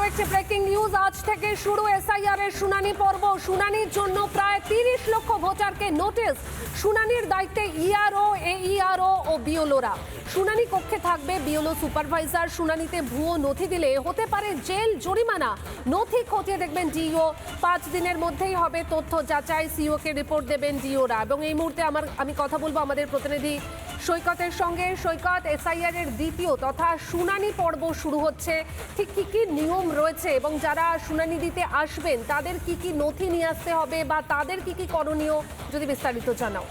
একটি breaking news. আজ থেকে শুরু এসআইআর এর শুনানি পর্ব। শুনানির জন্য প্রায় 30 লক্ষ ভোটারকে নোটিশ। শুনানির দায়িত্বে ইআরও, এইআরও ও বিওলোরা। শুনানি কক্ষে থাকবে বিওলো সুপারভাইজার। শুনানিতে ভুয়ো নথি দিলে হতে পারে জেল, জরিমানা। নথি খতিয়ে দেখবেন ডিও। 5 দিনের মধ্যেই হবে তথ্য যাচাই। সিও কে রিপোর্ট দেবেন ডিওরা। এবং এই মুহূর্তে আমি কথা বলবো আমাদের প্রতিনিধি সৈকতের সঙ্গে। সৈকত, এসআইআর এর দ্বিতীয় তথা শুনানি পর্ব শুরু হচ্ছে। ঠিক কি কি নিয়ম রয়েছে এবং যারা শুনানি দিতে আসবেন তাদের কি কি নথি নিয়ে আসতে হবে বা তাদের কি কি করণীয়, যদি বিস্তারিত জানাও।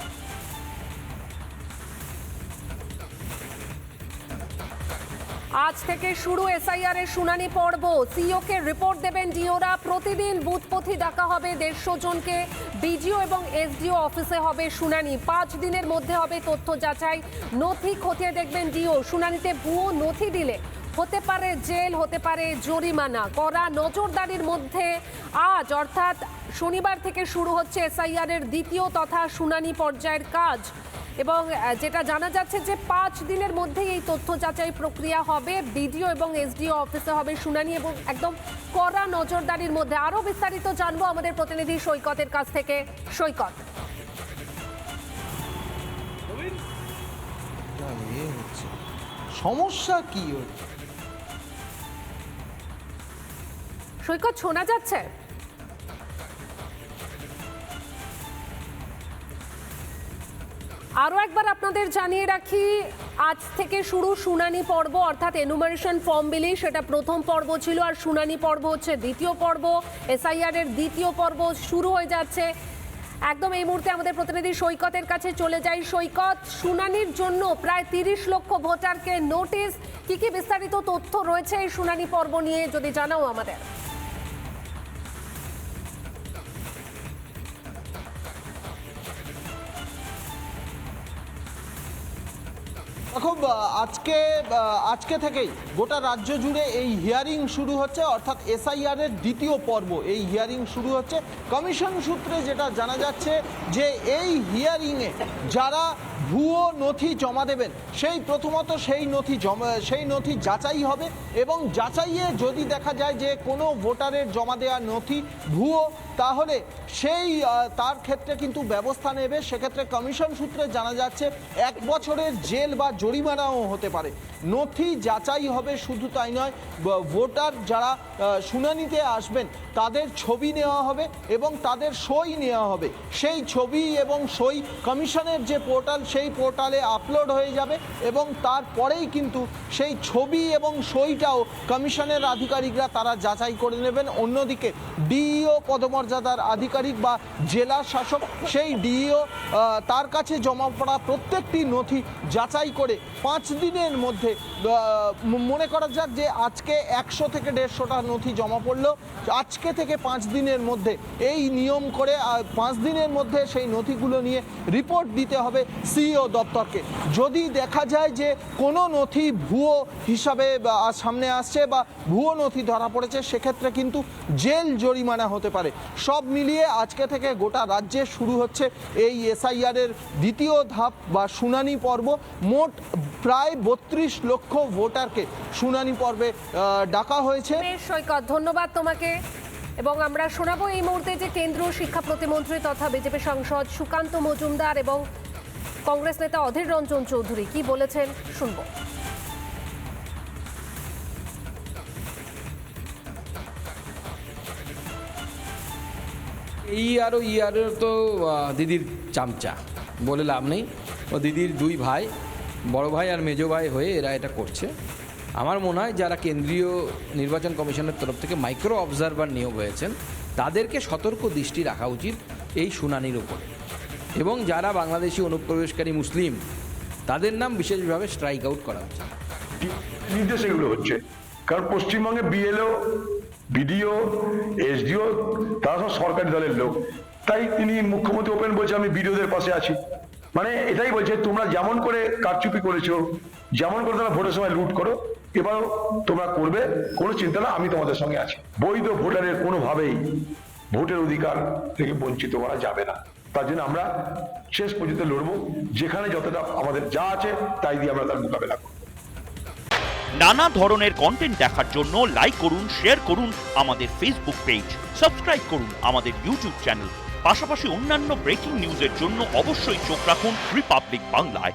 আজ থেকে শুরু এসআইআর এর শুনানি পর্ব। সিও কে রিপোর্ট দেবেন ডিওরা। প্রতিদিন বুথপথি ডাকা হবে 150 জনকে। বিডিও এবং এসডিও অফিসে হবে শুনানি। 5 দিনের মধ্যে হবে তথ্য যাচাই। নথি খতিয়ে দেখবেন ডিও। শুনানিতে ভুয়ো নথি দিলে হতে পারে জেল, হতে পারে জরিমানা। কড়া নজরদারির মধ্যে আজ অর্থাৎ শনিবার থেকে শুরু হচ্ছে এসআইআর এর দ্বিতীয় তথা শুনানি পর্যায়ের কাজ। এবং যেটা জানা যাচ্ছে যে 5 দিনের মধ্যেই এই তথ্য যাচাই প্রক্রিয়া হবে। বিডিও এবং এসডিও অফিসে হবে শুনানি এবং একদম কড়া নজরদারির মধ্যে। আরো বিস্তারিত জানবো আমাদের প্রতিনিধি সৈকতের কাছ থেকে। সৈকত, সমস্যা কি হচ্ছে? সৈকত শোনা যাচ্ছে? আরও একবার আপনাদের জানিয়ে রাখি, আজ থেকে শুরু শুনানি পর্ব অর্থাৎ এনুমারেশন ফর্ম বিলি, সেটা প্রথম পর্ব ছিল আর শুনানি পর্ব হচ্ছে দ্বিতীয় পর্ব। এসআইআর এর দ্বিতীয় পর্ব শুরু হয়ে যাচ্ছে। একদম এই মুহূর্তে আমাদের প্রতিনিধি সৈকতের কাছে চলে যাই। সৈকত, শুনানির জন্য প্রায় 30 লক্ষ ভোটারকে নোটিশ। কি কি বিস্তারিত তথ্য রয়েছে এই শুনানি পর্ব নিয়ে, যদি জানাও আমাদের। দেখো, আজকে থেকেই গোটা রাজ্য জুড়ে এই হিয়ারিং শুরু হচ্ছে, অর্থাৎ এসআইআর এর দ্বিতীয় পর্ব এই হিয়ারিং শুরু হচ্ছে। কমিশন সূত্রে যেটা জানা যাচ্ছে যে এই হিয়ারিংয়ে যারা ভুয়ো নথি জমা দেবেন প্রথমত সেই নথি যাচাই হবে এবং যাচাইয়ে যদি দেখা যায় যে কোনো ভোটারের জমা দেওয়া নথি ভুয়ো, তাহলে তার ক্ষেত্রে কিন্তু ব্যবস্থা নেবে। সেক্ষেত্রে কমিশন সূত্রে জানা যাচ্ছে 1 বছরের জেল বা জরিমানাও হতে পারে। নথি যাচাই হবে, শুধু তাই নয়, ভোটার যারা শুনানিতে আসবেন তাদের ছবি নেওয়া হবে এবং তাদের সই নেওয়া হবে। সেই ছবি এবং সই কমিশনের যে পোর্টাল, সেই পোর্টালে আপলোড হয়ে যাবে এবং তারপরেই কিন্তু সেই ছবি এবং সইটাও কমিশনের আধিকারিকরা তারা যাচাই করে নেবেন। অন্যদিকে ডিইও পদমর্যাদার আধিকারিক বা জেলা শাসক, সেই ডিইও তার কাছে জমা পড়া প্রত্যেকটি নথি যাচাই করে 5 দিনের মধ্যে, মনে করা যাক যে আজকে 100 থেকে 150টা নথি জমা পড়লো, আজকে থেকে 5 দিনের মধ্যে এই নিয়ম করে 5 দিনের মধ্যে সেই নথিগুলো নিয়ে রিপোর্ট দিতে হবে সিইও দপ্তরকে। যদি দেখা যায় যে কোনো নথি ভুয়ো হিসাবে সামনে আসছে বা ভুয়ো নথি ধরা পড়েছে, সেক্ষেত্রে কিন্তু জেল, জরিমানা হতে পারে। সব মিলিয়ে আজকে থেকে গোটা রাজ্যে শুরু হচ্ছে এই এসআইআর এর দ্বিতীয় ধাপ বা শুনানি পর্ব। মোট প্রায় 32 লক্ষ ভোটারকে শুনানি পর্বে ডাকা হয়েছে। সৈকত, ধন্যবাদ তোমাকে। এবং আমরা শোনাবো এই মুহূর্তে যে কেন্দ্রীয় শিক্ষা প্রতিমন্ত্রী তথা বিজেপি সাংসদ সুকান্ত মজুমদার এবং কংগ্রেস নেতা অধীর রঞ্জন চৌধুরী কি বলেছেন, শুনবো। ইআরও তো দিদির চামচা বলে লাভ নেই। ও দিদির 2 ভাই, বড় ভাই আর মেজো ভাই হয়ে এরা এটা করছে। আমার মনে হয় যারা কেন্দ্রীয় নির্বাচন কমিশনের তরফ থেকে মাইক্রো অবজারভার নিয়োগ হয়েছেন তাদেরকে সতর্ক দৃষ্টি রাখা উচিত এই শুনানির উপরে, এবং যারা বাংলাদেশি অনুপ্রবেশকারী মুসলিম তাদের নাম বিশেষভাবে স্ট্রাইক আউট করা উচিত। নির্দেশ এগুলো হচ্ছে, কারণ পশ্চিমবঙ্গে বিএলও, বিডিও, এসডিও তারা সব সরকারি দলের লোক। তাই তিনি মুখ্যমন্ত্রী ওপেন বলছে আমি বিডিওদের পাশে আছি, মানে এটাই বলছে তোমরা যেমন করে কারচুপি করেছো, যেমন করে তোমরা ভোটের সময় লুট করো, এবারও তোমরা করবে, কোনো চিন্তা না, আমি তোমাদের সঙ্গে আছি। বৈধ ভোটারের কোনোভাবেই ভোটের অধিকার থেকে বঞ্চিত করা যাবে না। তার জন্য আমরা শেষ পর্যন্ত লড়বো, যেখানে যতটা আমাদের যা আছে তাই দিয়ে আমরা তার মোকাবেলা করবো। নানা ধরনের কন্টেন্ট দেখার জন্য লাইক করুন, শেয়ার করুন আমাদের ফেসবুক পেজ, সাবস্ক্রাইব করুন আমাদের ইউটিউব চ্যানেল। পাশাপাশি অন্যান্য ব্রেকিং নিউজের জন্য অবশ্যই চোখ রাখুন রিপাবলিক বাংলায়।